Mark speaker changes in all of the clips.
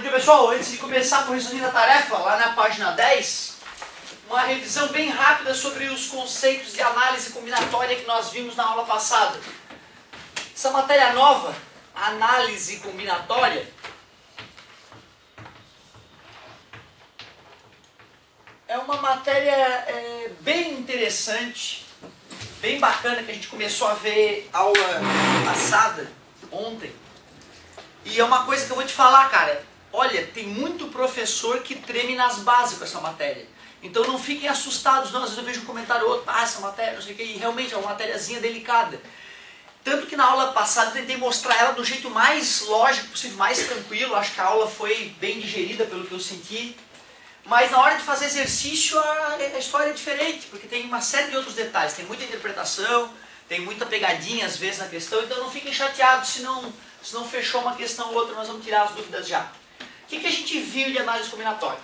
Speaker 1: dia, pessoal. Antes de começar com o resumo da tarefa, lá na página 10, uma revisão bem rápida sobre os conceitos de análise combinatória que nós vimos na aula passada. Essa matéria nova, análise combinatória, é uma matéria bem interessante, bem bacana, que a gente começou a ver aula passada, ontem. E é uma coisa que eu vou te falar, cara. Olha, tem muito professor que treme nas bases com essa matéria. Então não fiquem assustados, não. Às vezes eu vejo um comentário ou outro, essa matéria, não sei o que, e realmente é uma matériazinha delicada. Tanto que na aula passada eu tentei mostrar ela do jeito mais lógico possível, mais tranquilo. Acho que a aula foi bem digerida pelo que eu senti. Mas na hora de fazer exercício a história é diferente, porque tem uma série de outros detalhes. Tem muita interpretação, tem muita pegadinha às vezes na questão, então não fiquem chateados se não fechou uma questão ou outra, nós vamos tirar as dúvidas já. O que a gente viu de análise combinatória?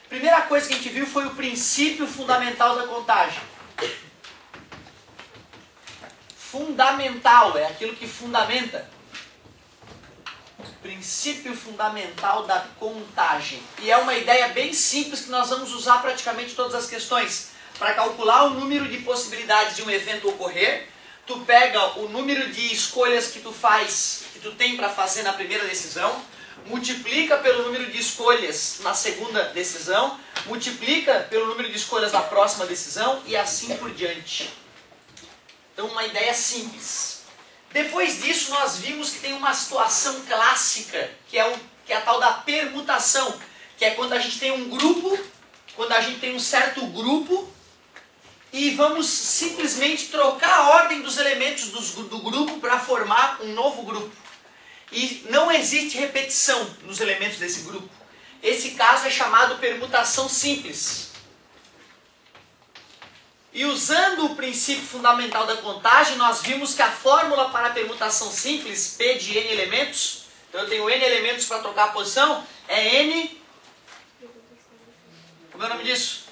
Speaker 1: Primeira coisa que a gente viu foi o princípio fundamental da contagem. Fundamental, é aquilo que fundamenta. Princípio fundamental da contagem. E é uma ideia bem simples que nós vamos usar praticamente todas as questões. Para calcular o número de possibilidades de um evento ocorrer, tu pega o número de escolhas que tu tem para fazer na primeira decisão, multiplica pelo número de escolhas na segunda decisão, multiplica pelo número de escolhas da próxima decisão e assim por diante. Então uma ideia simples. Depois disso nós vimos que tem uma situação clássica, que é a tal da permutação, que é quando a gente tem um grupo, quando a gente tem um certo grupo, e vamos simplesmente trocar a ordem dos elementos do grupo para formar um novo grupo. E não existe repetição nos elementos desse grupo. Esse caso é chamado permutação simples. E usando o princípio fundamental da contagem, nós vimos que a fórmula para a permutação simples, P de n elementos, então eu tenho n elementos para trocar a posição, é n... Como é o nome disso?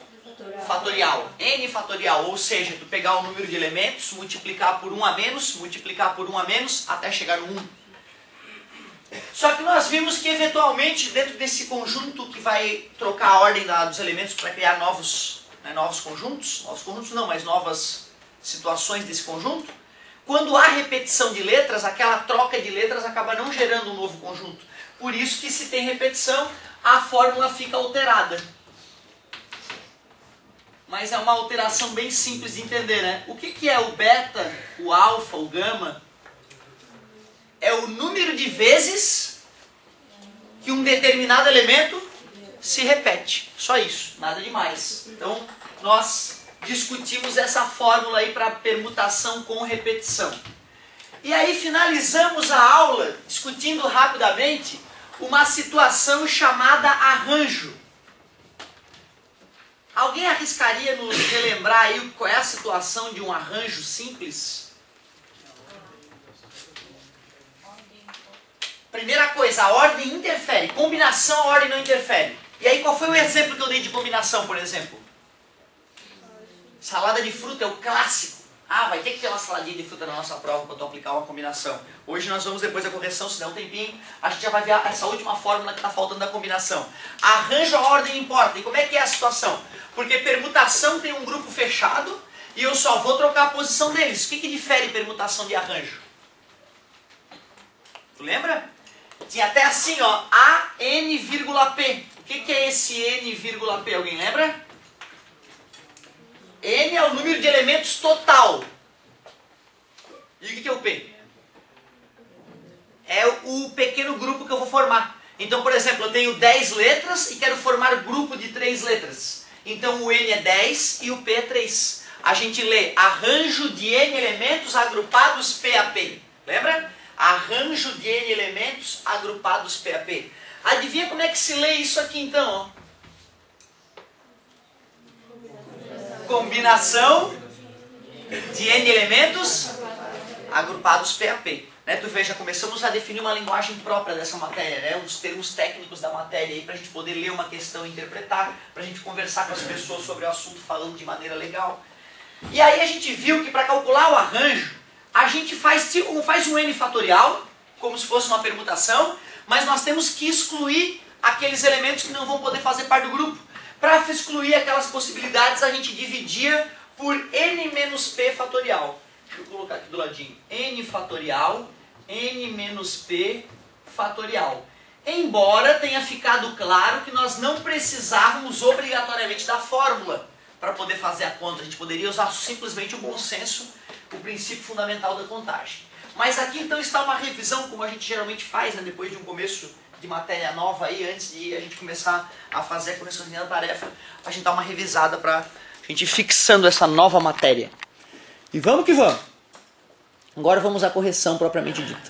Speaker 1: Fatorial. N fatorial, ou seja, tu pegar o número de elementos, multiplicar por 1 a menos, multiplicar por 1 a menos, até chegar no 1. Só que nós vimos que eventualmente, dentro desse conjunto que vai trocar a ordem dos elementos para criar novos conjuntos não, mas novas situações desse conjunto, quando há repetição de letras, aquela troca de letras acaba não gerando um novo conjunto. Por isso que se tem repetição, a fórmula fica alterada. Mas é uma alteração bem simples de entender, né? O que é o beta, o alfa, o gama? É o número de vezes que um determinado elemento se repete. Só isso, nada demais. Então, nós discutimos essa fórmula aí para permutação com repetição. E aí finalizamos a aula discutindo rapidamente uma situação chamada arranjo. Alguém arriscaria nos relembrar aí qual é a situação de um arranjo simples? Primeira coisa, a ordem interfere. Combinação, a ordem não interfere. E aí qual foi o exemplo que eu dei de combinação, por exemplo? Salada de fruta é o clássico. Ah, vai ter que ter uma saladinha de fruta na nossa prova para tu aplicar uma combinação. Hoje nós vamos, depois da correção, se der um tempinho, a gente já vai ver essa última fórmula que está faltando da combinação. Arranjo, a ordem importa. E como é que é a situação? Porque permutação tem um grupo fechado e eu só vou trocar a posição deles. O que difere permutação de arranjo? Tu lembra? Tinha até assim, ó, A, N, P. O que é esse N, P? Alguém lembra? N é o número de elementos total. E o que é o P? É o pequeno grupo que eu vou formar. Então, por exemplo, eu tenho 10 letras e quero formar grupo de 3 letras. Então o N é 10 e o P é 3. A gente lê arranjo de N elementos agrupados P a P. Lembra? Arranjo de N elementos agrupados P a P. Adivinha como é que se lê isso aqui então? Ó? Combinação de N elementos agrupados P a P. Né? Tu veja, começamos a definir uma linguagem própria dessa matéria, né? Os termos técnicos da matéria aí para a gente poder ler uma questão e interpretar, para a gente conversar com as pessoas sobre o assunto falando de maneira legal. E aí a gente viu que para calcular o arranjo, a gente faz um N fatorial, como se fosse uma permutação, mas nós temos que excluir aqueles elementos que não vão poder fazer parte do grupo. Para excluir aquelas possibilidades, a gente dividia por n menos p fatorial. Deixa eu colocar aqui do ladinho. N fatorial, n menos p fatorial. Embora tenha ficado claro que nós não precisávamos obrigatoriamente da fórmula para poder fazer a conta. A gente poderia usar simplesmente o bom senso, o princípio fundamental da contagem. Mas aqui então está uma revisão, como a gente geralmente faz, né, depois de um começo de matéria nova aí, antes de a gente começar a fazer a correçãozinha da tarefa, a gente dá uma revisada para a gente ir fixando essa nova matéria. E vamos que vamos! Agora vamos à correção propriamente dita.